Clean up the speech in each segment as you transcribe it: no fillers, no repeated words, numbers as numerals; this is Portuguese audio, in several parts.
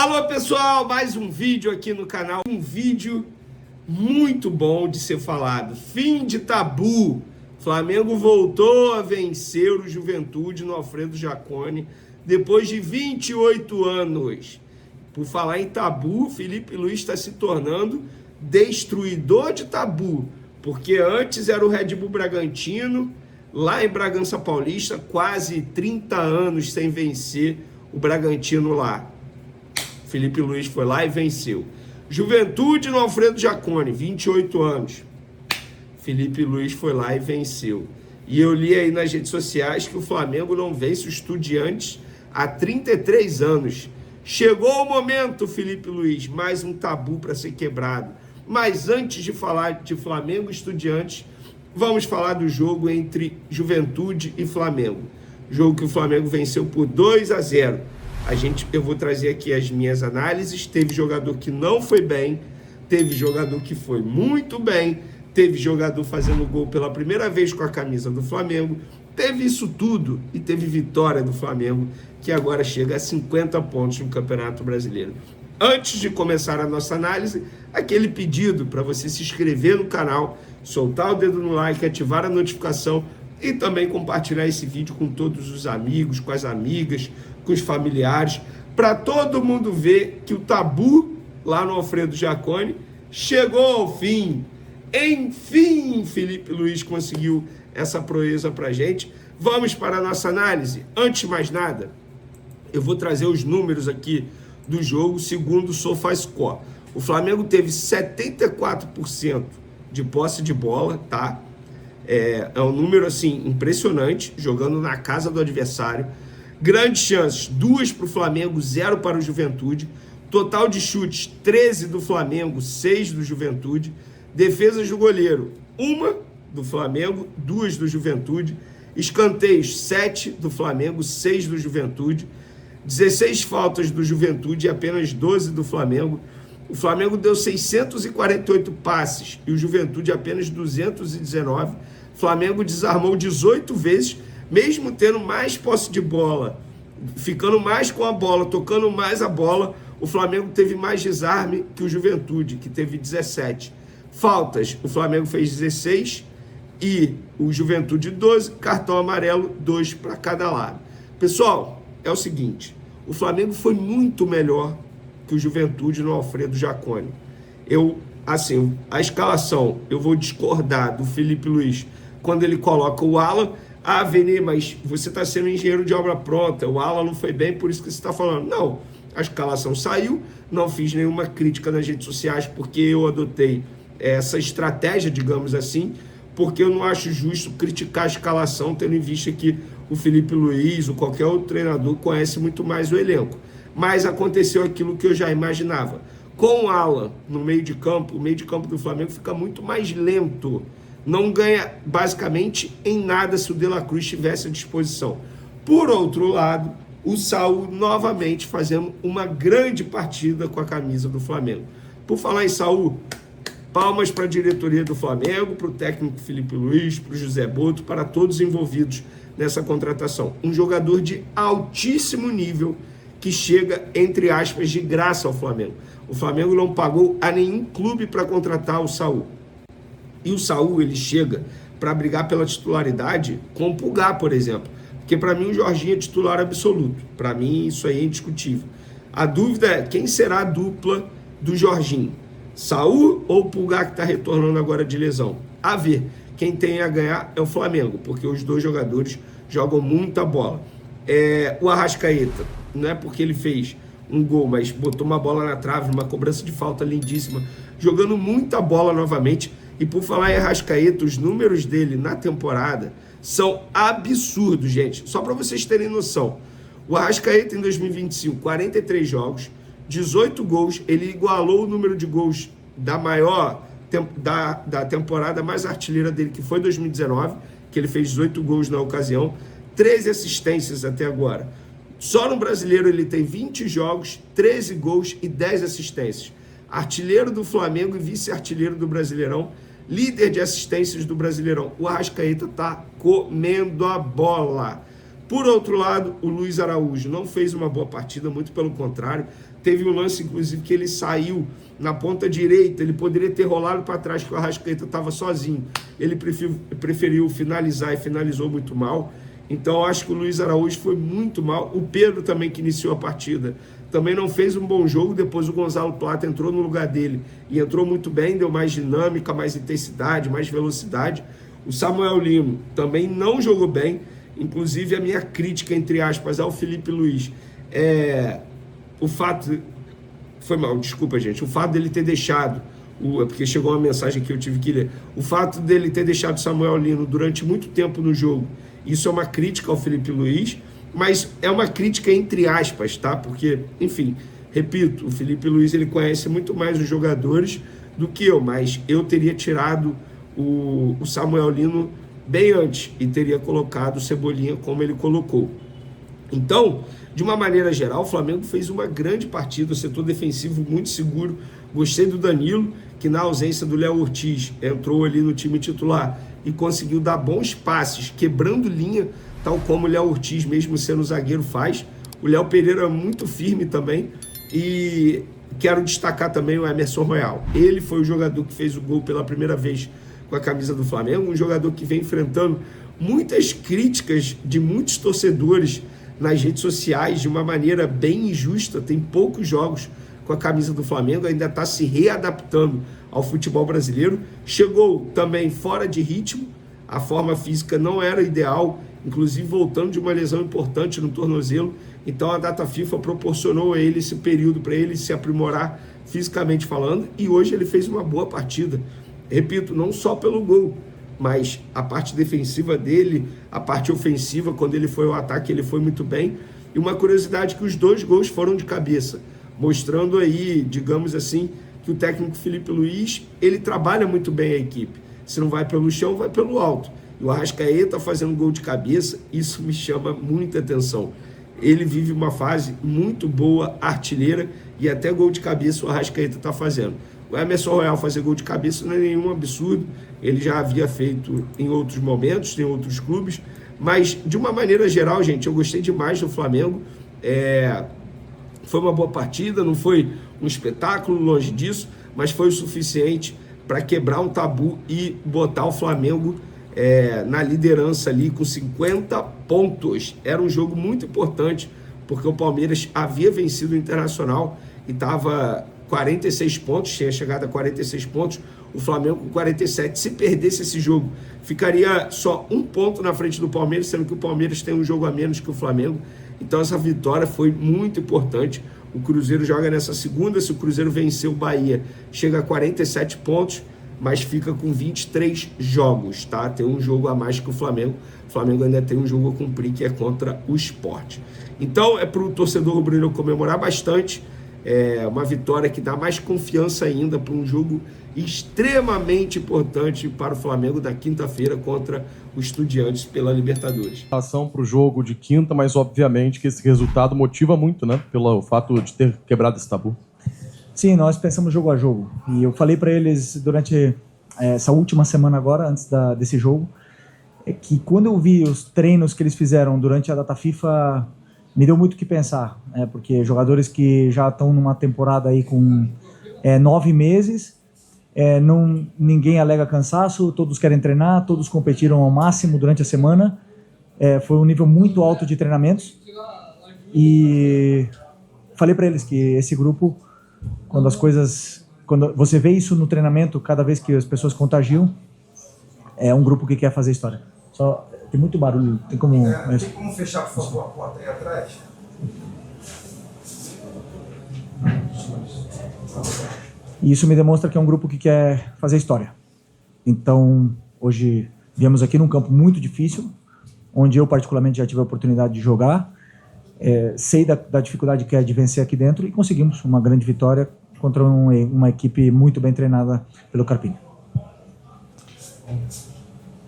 Alô pessoal, mais um vídeo aqui no canal, um vídeo muito bom de ser falado. Fim de tabu, Flamengo voltou a vencer o Juventude no Alfredo Jaconi depois de 28 anos. Por falar em tabu, Felipe Luiz está se tornando destruidor de tabu, porque antes era o Red Bull Bragantino, lá em Bragança Paulista, quase 30 anos sem vencer o Bragantino lá. Felipe Luiz foi lá e venceu. Juventude no Alfredo Jaconi, 28 anos. Felipe Luiz foi lá e venceu. E eu li aí nas redes sociais que o Flamengo não vence o Estudiantes há 33 anos. Chegou o momento, Felipe Luiz, mais um tabu para ser quebrado. Mas antes de falar de Flamengo e Estudiantes, vamos falar do jogo entre Juventude e Flamengo. Jogo que o Flamengo venceu por 2-0. Eu vou trazer aqui as minhas análises. Teve jogador que não foi bem, teve jogador que foi muito bem, teve jogador fazendo gol pela primeira vez com a camisa do Flamengo, teve isso tudo e teve vitória do Flamengo, que agora chega a 50 pontos no Campeonato Brasileiro. Antes de começar a nossa análise, aquele pedido para você se inscrever no canal, soltar o dedo no like, ativar a notificação e também compartilhar esse vídeo com todos os amigos, com as amigas, com os familiares, para todo mundo ver que o tabu lá no Alfredo Jaconi chegou ao fim. Enfim, Felipe Luiz conseguiu essa proeza para a gente. Vamos para a nossa análise. Antes de mais nada, eu vou trazer os números aqui do jogo segundo o SofaScore. O Flamengo teve 74% de posse de bola, tá? É um número assim impressionante, jogando na casa do adversário. Grandes chances, 2 para o Flamengo, 0 para o Juventude. Total de chutes, 13 do Flamengo, 6 do Juventude. Defesas do goleiro, 1 do Flamengo, 2 do Juventude. Escanteios, 7 do Flamengo, 6 do Juventude. 16 faltas do Juventude e apenas 12 do Flamengo. O Flamengo deu 648 passes e o Juventude apenas 219. O Flamengo desarmou 18 vezes, mesmo tendo mais posse de bola, ficando mais com a bola, tocando mais a bola. O Flamengo teve mais desarme que o Juventude, que teve 17. Faltas, o Flamengo fez 16 e o Juventude 12, cartão amarelo, 2 para cada lado. Pessoal, é o seguinte, o Flamengo foi muito melhor que o Juventude no Alfredo Jaconi. A escalação, eu vou discordar do Felipe Luiz quando ele coloca o Alan. Ah, Vini, mas você está sendo engenheiro de obra pronta, o Alan não foi bem, por isso que você está falando. Não, a escalação saiu, não fiz nenhuma crítica nas redes sociais, porque eu adotei essa estratégia, digamos assim, porque eu não acho justo criticar a escalação, tendo em vista que o Felipe Luiz ou qualquer outro treinador conhece muito mais o elenco. Mas aconteceu aquilo que eu já imaginava. Com o Alan no meio de campo, o meio de campo do Flamengo fica muito mais lento. Não ganha basicamente em nada se o De La Cruz estivesse à disposição. Por outro lado, o Saul novamente fazendo uma grande partida com a camisa do Flamengo. Por falar em Saul, palmas para a diretoria do Flamengo, para o técnico Felipe Luiz, para o José Boto, para todos envolvidos nessa contratação. Um jogador de altíssimo nível que chega, entre aspas, de graça ao Flamengo. O Flamengo não pagou a nenhum clube para contratar o Saul. E o Saul, ele chega para brigar pela titularidade com o Pulgar, por exemplo. Porque para mim o Jorginho é titular absoluto. Para mim isso aí é indiscutível. A dúvida é quem será a dupla do Jorginho? Saul ou o Pulgar, que está retornando agora de lesão? A ver. Quem tem a ganhar é o Flamengo, porque os dois jogadores jogam muita bola. O Arrascaeta, não é porque ele fez um gol, mas botou uma bola na trave, uma cobrança de falta lindíssima, jogando muita bola novamente. E por falar em Arrascaeta, os números dele na temporada são absurdos, gente. Só para vocês terem noção. O Arrascaeta em 2025, 43 jogos, 18 gols. Ele igualou o número de gols da temporada mais artilheira dele, que foi 2019, que ele fez 18 gols na ocasião. 13 assistências até agora. Só no Brasileiro ele tem 20 jogos, 13 gols e 10 assistências. Artilheiro do Flamengo e vice-artilheiro do Brasileirão. Líder de assistências do Brasileirão. O Arrascaeta está comendo a bola. Por outro lado, o Luiz Araújo não fez uma boa partida, muito pelo contrário. Teve um lance, inclusive, que ele saiu na ponta direita, ele poderia ter rolado para trás, que o Arrascaeta estava sozinho. Ele preferiu finalizar e finalizou muito mal. Então, eu acho que o Luiz Araújo foi muito mal. O Pedro também, que iniciou a partida, também não fez um bom jogo. Depois o Gonzalo Plata entrou no lugar dele e entrou muito bem, deu mais dinâmica, mais intensidade, mais velocidade. O Samuel Lino também não jogou bem. Inclusive, a minha crítica, entre aspas, ao Felipe Luiz o fato... Foi mal, desculpa, gente. O fato dele ter deixado... porque chegou uma mensagem que eu tive que ler. O fato dele ter deixado o Samuel Lino durante muito tempo no jogo, isso é uma crítica ao Felipe Luiz, mas é uma crítica entre aspas, tá? Porque, enfim, repito, o Felipe Luiz, ele conhece muito mais os jogadores do que eu, mas eu teria tirado o Samuel Lino bem antes e teria colocado o Cebolinha como ele colocou. Então, de uma maneira geral, o Flamengo fez uma grande partida, o setor defensivo muito seguro. Gostei do Danilo, que na ausência do Léo Ortiz entrou ali no time titular e conseguiu dar bons passes, quebrando linha, tal como o Léo Ortiz, mesmo sendo zagueiro, faz. O Léo Pereira é muito firme também. E quero destacar também o Emerson Royal. Ele foi o jogador que fez o gol pela primeira vez com a camisa do Flamengo, um jogador que vem enfrentando muitas críticas de muitos torcedores nas redes sociais de uma maneira bem injusta. Tem poucos jogos com a camisa do Flamengo, ainda está se readaptando ao futebol brasileiro. Chegou também fora de ritmo, a forma física não era ideal, inclusive voltando de uma lesão importante no tornozelo. Então a data FIFA proporcionou a ele esse período para ele se aprimorar fisicamente falando, e hoje ele fez uma boa partida. Repito, não só pelo gol, mas a parte defensiva dele, a parte ofensiva, quando ele foi ao ataque, ele foi muito bem. E uma curiosidade, que os 2 gols foram de cabeça, mostrando aí, digamos assim, que o técnico Felipe Luiz, ele trabalha muito bem a equipe. Se não vai pelo chão, vai pelo alto. E o Arrascaeta fazendo gol de cabeça, isso me chama muita atenção. Ele vive uma fase muito boa, artilheira, e até gol de cabeça o Arrascaeta está fazendo. O Emerson Royal fazer gol de cabeça não é nenhum absurdo, ele já havia feito em outros momentos, em outros clubes, mas de uma maneira geral, gente, eu gostei demais do Flamengo. Foi uma boa partida, não foi um espetáculo, longe disso, mas foi o suficiente para quebrar um tabu e botar o Flamengo na liderança ali com 50 pontos. Era um jogo muito importante, porque o Palmeiras havia vencido o Internacional e estava 46 pontos, tinha chegado a 46 pontos, o Flamengo com 47. Se perdesse esse jogo, ficaria só 1 ponto na frente do Palmeiras, sendo que o Palmeiras tem um jogo a menos que o Flamengo. Então essa vitória foi muito importante. O Cruzeiro joga nessa segunda, se o Cruzeiro vencer o Bahia, chega a 47 pontos, mas fica com 23 jogos, tá? Tem um jogo a mais que o Flamengo. O Flamengo ainda tem um jogo a cumprir, que é contra o Sport. Então é para o torcedor rubro-negro comemorar bastante. É uma vitória que dá mais confiança ainda para um jogo extremamente importante para o Flamengo da quinta-feira contra o Estudiantes pela Libertadores. Relação para o jogo de quinta, mas obviamente que esse resultado motiva muito, né? Pelo fato de ter quebrado esse tabu. Sim, nós pensamos jogo a jogo. E eu falei para eles durante essa última semana agora, antes desse jogo, que quando eu vi os treinos que eles fizeram durante a data FIFA, me deu muito o que pensar, né? Porque jogadores que já estão numa temporada aí com 9 meses, ninguém alega cansaço, todos querem treinar, todos competiram ao máximo durante a semana. Foi um nível muito alto de treinamentos. E falei para eles que esse grupo, quando você vê isso no treinamento, cada vez que as pessoas contagiam, é um grupo que quer fazer história. Só tem muito barulho, tem como fechar, por favor, a porta aí atrás? E isso me demonstra que é um grupo que quer fazer história. Então, hoje viemos aqui num campo muito difícil, onde eu particularmente já tive a oportunidade de jogar. Sei da dificuldade que é de vencer aqui dentro, e conseguimos uma grande vitória contra uma equipe muito bem treinada pelo Carpini.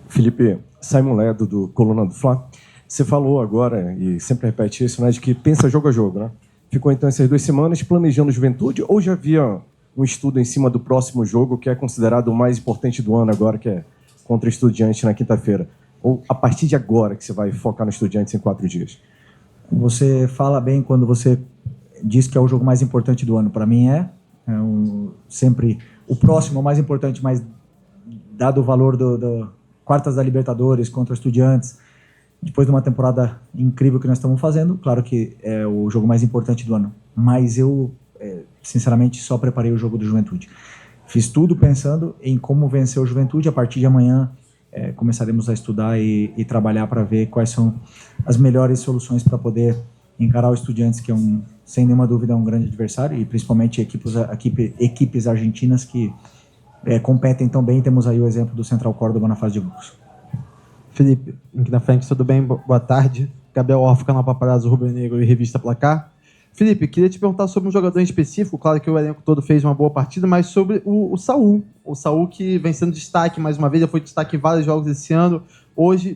Felipe, Simon Ledo, do Coluna do Fla. Você falou agora, e sempre repete isso, né, de que pensa jogo a jogo, né? Ficou então essas 2 semanas planejando Juventude, ou já havia um estudo em cima do próximo jogo, que é considerado o mais importante do ano agora, que é contra o Estudiantes na quinta-feira? Ou a partir de agora que você vai focar no Estudiantes em 4 dias? Você fala bem quando você diz que é o jogo mais importante do ano. Para mim sempre o próximo é o mais importante, mas dado o valor do quartas da Libertadores contra Estudiantes, depois de uma temporada incrível que nós estamos fazendo, claro que é o jogo mais importante do ano. Mas eu, sinceramente, só preparei o jogo do Juventude. Fiz tudo pensando em como vencer o Juventude. A partir de amanhã começaremos a estudar e trabalhar para ver quais são as melhores soluções para poder encarar o Estudiantes, que sem nenhuma dúvida é um grande adversário, e principalmente equipes argentinas que competem tão bem. Temos aí o exemplo do Central Córdoba na fase de grupos. Felipe, aqui na frente, tudo bem? Boa tarde. Gabriel Orff, canal Paparazzo Rubro Negro e Revista Placar. Felipe, queria te perguntar sobre um jogador em específico. Claro que o elenco todo fez uma boa partida, mas sobre o Saul. O Saul, que vem sendo destaque mais uma vez, já foi destaque em vários jogos esse ano.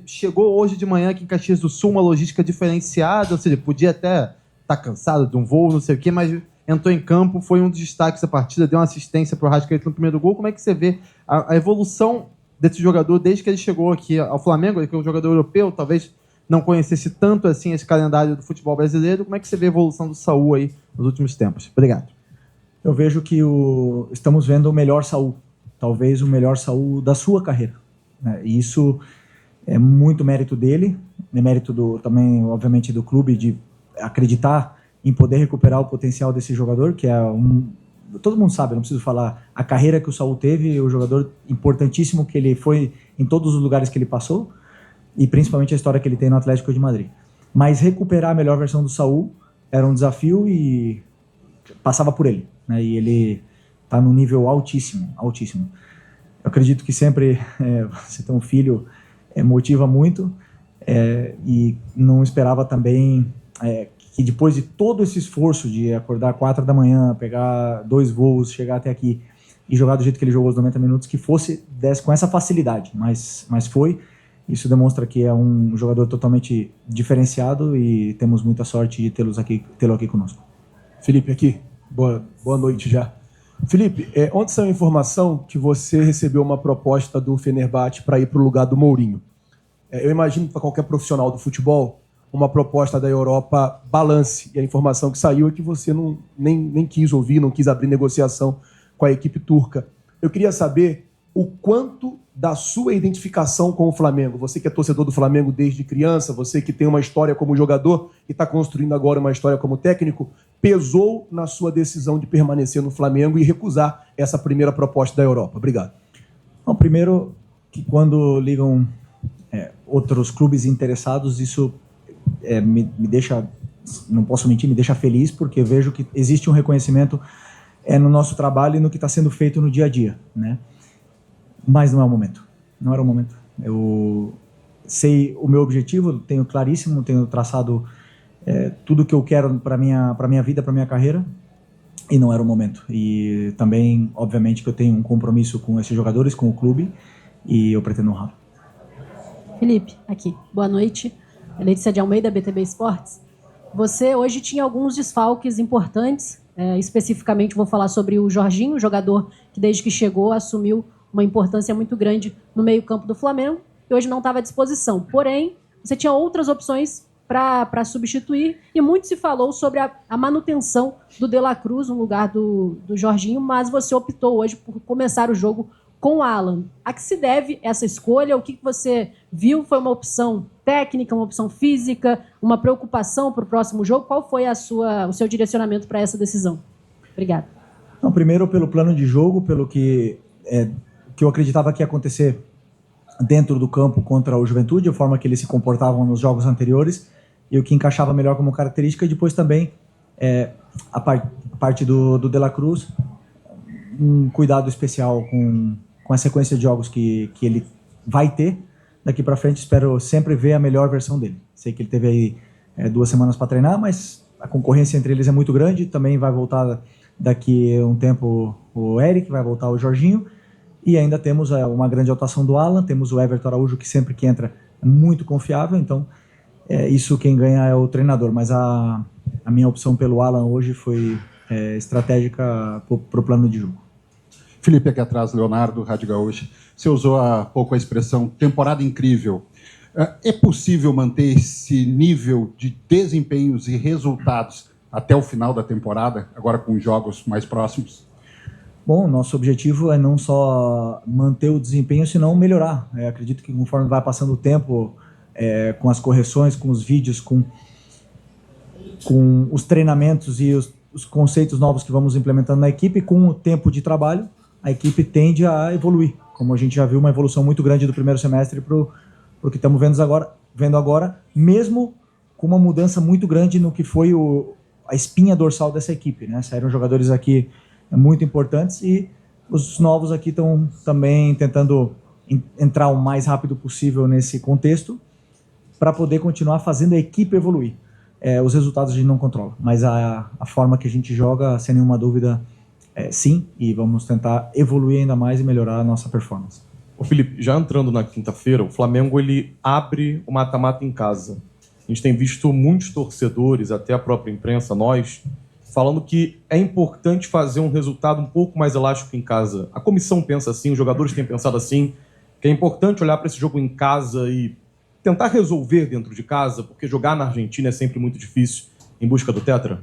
Chegou hoje de manhã aqui em Caxias do Sul, uma logística diferenciada, ou seja, podia até estar cansado de um voo, não sei o quê, mas entrou em campo, foi um dos destaques da partida, deu uma assistência para o Arrascaeta no primeiro gol. Como é que você vê a evolução desse jogador desde que ele chegou aqui ao Flamengo, que é um jogador europeu, talvez não conhecesse tanto assim esse calendário do futebol brasileiro? Como é que você vê a evolução do Saul aí nos últimos tempos? Obrigado. Eu vejo que estamos vendo o melhor Saul, talvez o melhor Saul da sua carreira, né? E isso é muito mérito dele, é mérito também, obviamente, do clube, de acreditar em poder recuperar o potencial desse jogador, que todo mundo sabe, não preciso falar a carreira que o Saul teve, o jogador importantíssimo que ele foi em todos os lugares que ele passou, e principalmente a história que ele tem no Atlético de Madrid. Mas recuperar a melhor versão do Saul era um desafio e passava por ele, né? E ele está num nível altíssimo, altíssimo. Eu acredito que sempre você ter um filho motiva muito, e não esperava também que depois de todo esse esforço de acordar 4 da manhã, pegar 2 voos, chegar até aqui e jogar do jeito que ele jogou os 90 minutos, que desse com essa facilidade, mas foi. Isso demonstra que é um jogador totalmente diferenciado e temos muita sorte de tê-lo aqui conosco. Felipe, aqui. Boa noite já. Felipe, ontem saiu a informação que você recebeu uma proposta do Fenerbahçe para ir para o lugar do Mourinho. Eu imagino que para qualquer profissional do futebol, uma proposta da Europa balance. E a informação que saiu é que você nem quis ouvir, não quis abrir negociação com a equipe turca. Eu queria saber o quanto da sua identificação com o Flamengo, você que é torcedor do Flamengo desde criança, você que tem uma história como jogador e está construindo agora uma história como técnico, pesou na sua decisão de permanecer no Flamengo e recusar essa primeira proposta da Europa? Obrigado. Bom, primeiro, que quando ligam outros clubes interessados, isso me deixa, não posso mentir, me deixa feliz, porque vejo que existe um reconhecimento no nosso trabalho e no que está sendo feito no dia a dia, né? Mas não é o momento. Não era o momento. Eu sei o meu objetivo, tenho claríssimo, tenho traçado tudo que eu quero para minha vida, para minha carreira, e não era o momento. E também, obviamente, que eu tenho um compromisso com esses jogadores, com o clube, e eu pretendo honrá-lo. Felipe, aqui. Boa noite. Letícia de Almeida, BTB Esportes. Você hoje tinha alguns desfalques importantes, especificamente vou falar sobre o Jorginho, jogador que desde que chegou assumiu uma importância muito grande no meio-campo do Flamengo, e hoje não estava à disposição. Porém, você tinha outras opções para substituir, e muito se falou sobre a manutenção do De La Cruz no lugar do Jorginho, mas você optou hoje por começar o jogo com o Alan. A que se deve essa escolha? O que você viu? Foi uma opção técnica, uma opção física, uma preocupação para o próximo jogo? Qual foi o seu direcionamento para essa decisão? Obrigado. Não, primeiro, pelo plano de jogo, pelo que eu acreditava que ia acontecer dentro do campo contra o Juventude, a forma que eles se comportavam nos jogos anteriores, e o que encaixava melhor como característica. E depois também a parte do De La Cruz, um cuidado especial com a sequência de jogos que ele vai ter daqui para frente. Espero sempre ver a melhor versão dele. Sei que ele teve aí 2 semanas para treinar, mas a concorrência entre eles é muito grande. Também vai voltar daqui a um tempo o Eric, vai voltar o Jorginho, e ainda temos uma grande atuação do Alan, temos o Everton Araújo, que sempre que entra é muito confiável. Então isso quem ganha é o treinador, mas a minha opção pelo Alan hoje foi estratégica para o plano de jogo. Felipe, aqui atrás, Leonardo, Rádio Gaúcha. Você usou há pouco a expressão temporada incrível. É possível manter esse nível de desempenhos e resultados até o final da temporada, agora com os jogos mais próximos? Bom, nosso objetivo é não só manter o desempenho, senão melhorar. Acredito que conforme vai passando o tempo, com as correções, com os vídeos, com os treinamentos e os conceitos novos que vamos implementando na equipe, com o tempo de trabalho, a equipe tende a evoluir. Como a gente já viu uma evolução muito grande do primeiro semestre para o que estamos vendo agora, mesmo com uma mudança muito grande no que foi a espinha dorsal dessa equipe, né? Saíram jogadores aqui muito importantes e os novos aqui estão também tentando entrar o mais rápido possível nesse contexto para poder continuar fazendo a equipe evoluir. Os resultados a gente não controla, mas a forma que a gente joga, sem nenhuma dúvida, sim, e vamos tentar evoluir ainda mais e melhorar a nossa performance. Ô Felipe, já entrando na quinta-feira, o Flamengo ele abre o mata-mata em casa. A gente tem visto muitos torcedores, até a própria imprensa, nós, falando que é importante fazer um resultado um pouco mais elástico em casa. A comissão pensa assim, os jogadores têm pensado assim, que é importante olhar para esse jogo em casa e tentar resolver dentro de casa, porque jogar na Argentina é sempre muito difícil em busca do tetra?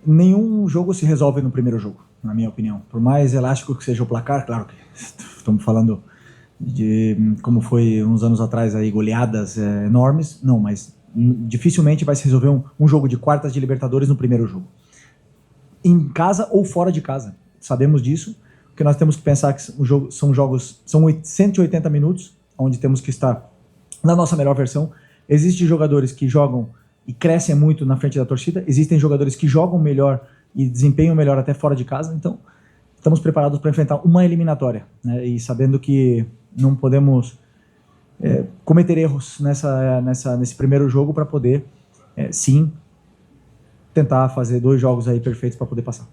Nenhum jogo se resolve no primeiro jogo, na minha opinião. Por mais elástico que seja o placar, claro que estamos falando de como foi uns anos atrás, aí, goleadas enormes. Não, mas dificilmente vai se resolver um jogo de quartas de Libertadores no primeiro jogo. Em casa ou fora de casa. Sabemos disso, porque nós temos que pensar que são 180 minutos, onde temos que estar na nossa melhor versão. Existem jogadores que jogam e crescem muito na frente da torcida, existem jogadores que jogam melhor e desempenham melhor até fora de casa, então estamos preparados para enfrentar uma eliminatória, né? E sabendo que não podemos cometer erros nesse primeiro jogo para poder, sim, tentar fazer 2 jogos aí perfeitos para poder passar.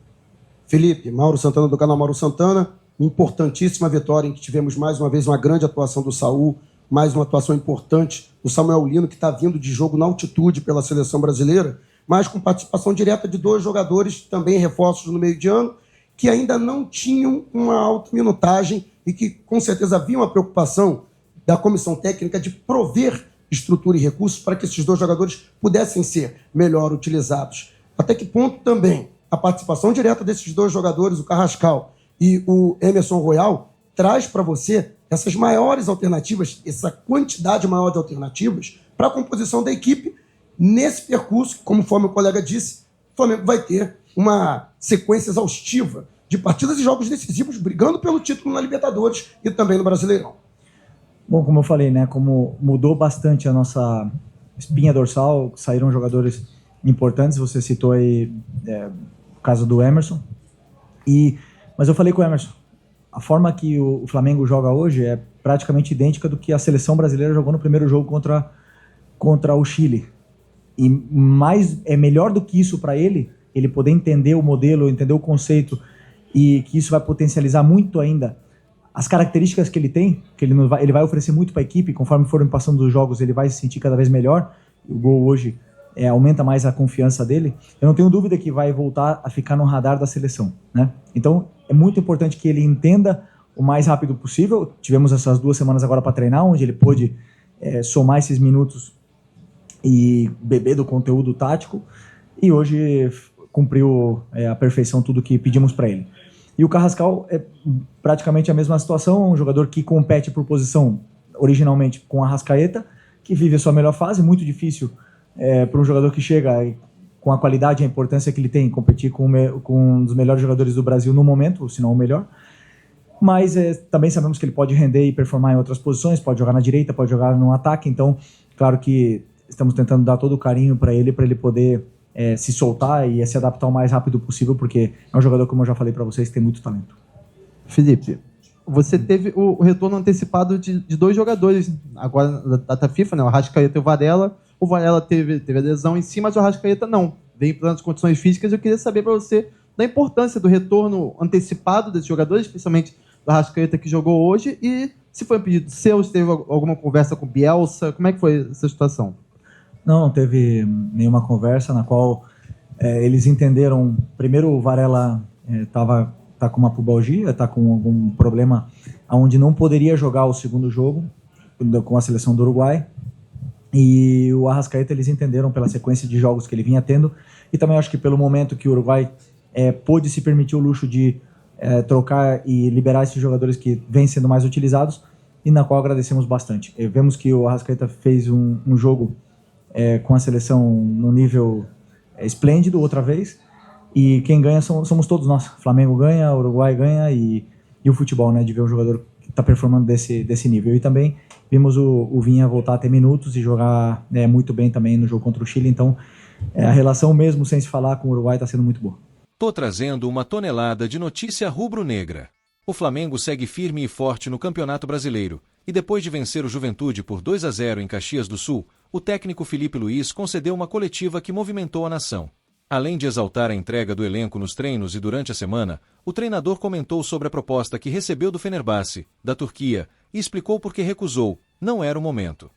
Felipe, Mauro Santana do canal Mauro Santana, importantíssima vitória em que tivemos mais uma vez uma grande atuação do Saul, mais uma atuação importante do Samuel Lino, que está vindo de jogo na altitude pela seleção brasileira, mas com participação direta de 2 jogadores, também reforços no meio de ano, que ainda não tinham uma alta minutagem e que com certeza havia uma preocupação da comissão técnica de prover estrutura e recursos para que esses 2 jogadores pudessem ser melhor utilizados. Até que ponto também a participação direta desses 2 jogadores, o Carrascal e o Emerson Royal, traz para você essas maiores alternativas, essa quantidade maior de alternativas para a composição da equipe nesse percurso, conforme o colega disse, o Flamengo vai ter uma sequência exaustiva de partidas e jogos decisivos, brigando pelo título na Libertadores e também no Brasileirão. Bom, como eu falei, né, como mudou bastante a nossa espinha dorsal, saíram jogadores importantes, você citou aí o caso do Emerson, mas eu falei com o Emerson, a forma que o Flamengo joga hoje é praticamente idêntica do que a seleção brasileira jogou no primeiro jogo contra o Chile. E é melhor do que isso para ele poder entender o modelo, entender o conceito, e que isso vai potencializar muito ainda as características que ele tem, que ele vai oferecer muito para a equipe, conforme forem passando os jogos, ele vai se sentir cada vez melhor. O gol hoje aumenta mais a confiança dele. Eu não tenho dúvida que vai voltar a ficar no radar da seleção, né? Então, é muito importante que ele entenda o mais rápido possível. Tivemos essas 2 semanas agora para treinar, onde ele pôde somar esses minutos e beber do conteúdo tático, e hoje cumpriu à perfeição tudo que pedimos para ele. E o Carrascal é praticamente a mesma situação, um jogador que compete por posição originalmente com a Arrascaeta, que vive a sua melhor fase, muito difícil para um jogador que chega com a qualidade e a importância que ele tem, competir com um dos melhores jogadores do Brasil no momento, se não o melhor. Mas também sabemos que ele pode render e performar em outras posições, pode jogar na direita, pode jogar no ataque, então, claro que estamos tentando dar todo o carinho para ele poder se soltar e se adaptar o mais rápido possível, porque é um jogador, como eu já falei para vocês, que tem muito talento. Felipe, você teve o retorno antecipado de 2 jogadores agora na data FIFA, né? O Arrascaeta e o Varela. O Varela teve a lesão em si, mas o Arrascaeta não. Vem para as condições físicas. Eu queria saber para você da importância do retorno antecipado desses jogadores, especialmente do Arrascaeta, que jogou hoje, e se foi um pedido seu, se teve alguma conversa com o Bielsa, como é que foi essa situação? Não teve nenhuma conversa na qual eles entenderam. Primeiro, o Varela tá com uma pubalgia, tá com algum problema onde não poderia jogar o segundo jogo com a seleção do Uruguai. E o Arrascaeta, eles entenderam pela sequência de jogos que ele vinha tendo, e também acho que pelo momento que o Uruguai pôde se permitir o luxo de trocar e liberar esses jogadores que vêm sendo mais utilizados, e na qual agradecemos bastante. Vemos que o Arrascaeta fez um jogo com a seleção no nível esplêndido outra vez, e quem ganha somos todos nós. Flamengo ganha, Uruguai ganha, e o futebol, né, de ver um jogador que está performando desse nível. E também vimos o Vinha voltar a ter minutos e jogar muito bem também no jogo contra o Chile. Então, a relação mesmo sem se falar com o Uruguai está sendo muito boa. Tô trazendo uma tonelada de notícia rubro-negra. O Flamengo segue firme e forte no Campeonato Brasileiro, e depois de vencer o Juventude por 2-0 em Caxias do Sul, o técnico Felipe Luiz concedeu uma coletiva que movimentou a nação. Além de exaltar a entrega do elenco nos treinos e durante a semana, o treinador comentou sobre a proposta que recebeu do Fenerbahçe, da Turquia, e explicou por que recusou. Não era o momento.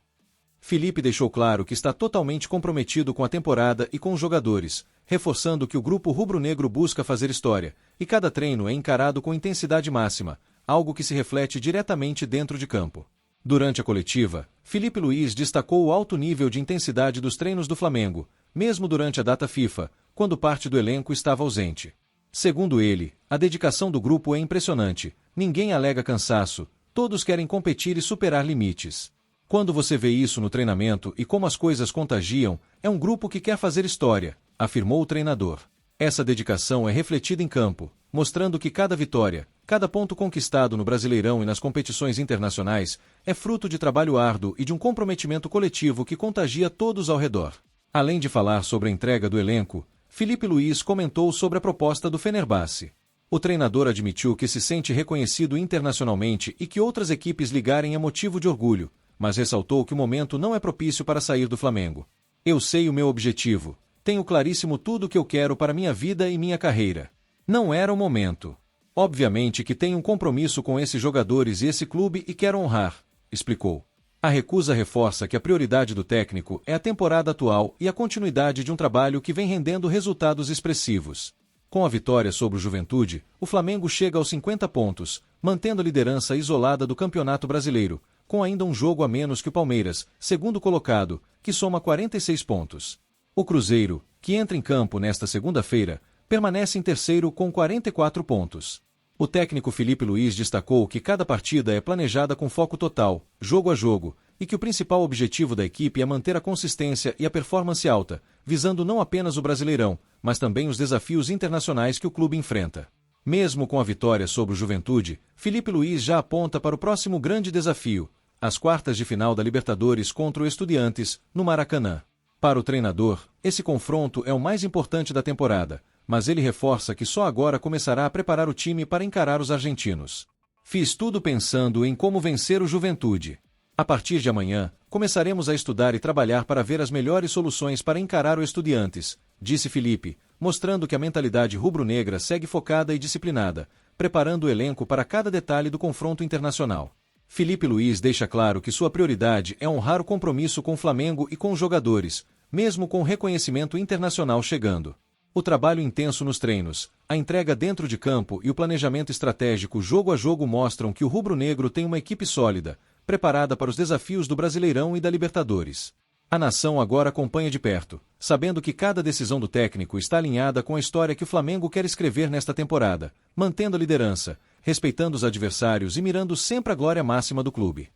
Felipe deixou claro que está totalmente comprometido com a temporada e com os jogadores, reforçando que o grupo rubro-negro busca fazer história, e cada treino é encarado com intensidade máxima, algo que se reflete diretamente dentro de campo. Durante a coletiva, Felipe Luiz destacou o alto nível de intensidade dos treinos do Flamengo, mesmo durante a data FIFA, quando parte do elenco estava ausente. Segundo ele, a dedicação do grupo é impressionante, ninguém alega cansaço, todos querem competir e superar limites. Quando você vê isso no treinamento e como as coisas contagiam, é um grupo que quer fazer história, afirmou o treinador. Essa dedicação é refletida em campo, mostrando que cada vitória, cada ponto conquistado no Brasileirão e nas competições internacionais, é fruto de trabalho árduo e de um comprometimento coletivo que contagia todos ao redor. Além de falar sobre a entrega do elenco, Felipe Luiz comentou sobre a proposta do Fenerbahçe. O treinador admitiu que se sente reconhecido internacionalmente e que outras equipes ligarem é motivo de orgulho, mas ressaltou que o momento não é propício para sair do Flamengo. Eu sei o meu objetivo, tenho claríssimo tudo o que eu quero para minha vida e minha carreira. Não era o momento. Obviamente que tenho um compromisso com esses jogadores e esse clube e quero honrar, explicou. A recusa reforça que a prioridade do técnico é a temporada atual e a continuidade de um trabalho que vem rendendo resultados expressivos. Com a vitória sobre o Juventude, o Flamengo chega aos 50 pontos, mantendo a liderança isolada do Campeonato Brasileiro, com ainda um jogo a menos que o Palmeiras, segundo colocado, que soma 46 pontos. O Cruzeiro, que entra em campo nesta segunda-feira, permanece em terceiro com 44 pontos. O técnico Felipe Luiz destacou que cada partida é planejada com foco total, jogo a jogo, e que o principal objetivo da equipe é manter a consistência e a performance alta, visando não apenas o Brasileirão, mas também os desafios internacionais que o clube enfrenta. Mesmo com a vitória sobre o Juventude, Felipe Luiz já aponta para o próximo grande desafio, as quartas de final da Libertadores contra o Estudiantes, no Maracanã. Para o treinador, esse confronto é o mais importante da temporada, mas ele reforça que só agora começará a preparar o time para encarar os argentinos. Fiz tudo pensando em como vencer o Juventude. A partir de amanhã, começaremos a estudar e trabalhar para ver as melhores soluções para encarar o Estudiantes, disse Felipe, mostrando que a mentalidade rubro-negra segue focada e disciplinada, preparando o elenco para cada detalhe do confronto internacional. Felipe Luiz deixa claro que sua prioridade é honrar o compromisso com o Flamengo e com os jogadores, mesmo com o reconhecimento internacional chegando. O trabalho intenso nos treinos, a entrega dentro de campo e o planejamento estratégico jogo a jogo mostram que o rubro-negro tem uma equipe sólida, preparada para os desafios do Brasileirão e da Libertadores. A nação agora acompanha de perto, sabendo que cada decisão do técnico está alinhada com a história que o Flamengo quer escrever nesta temporada, mantendo a liderança, respeitando os adversários e mirando sempre a glória máxima do clube.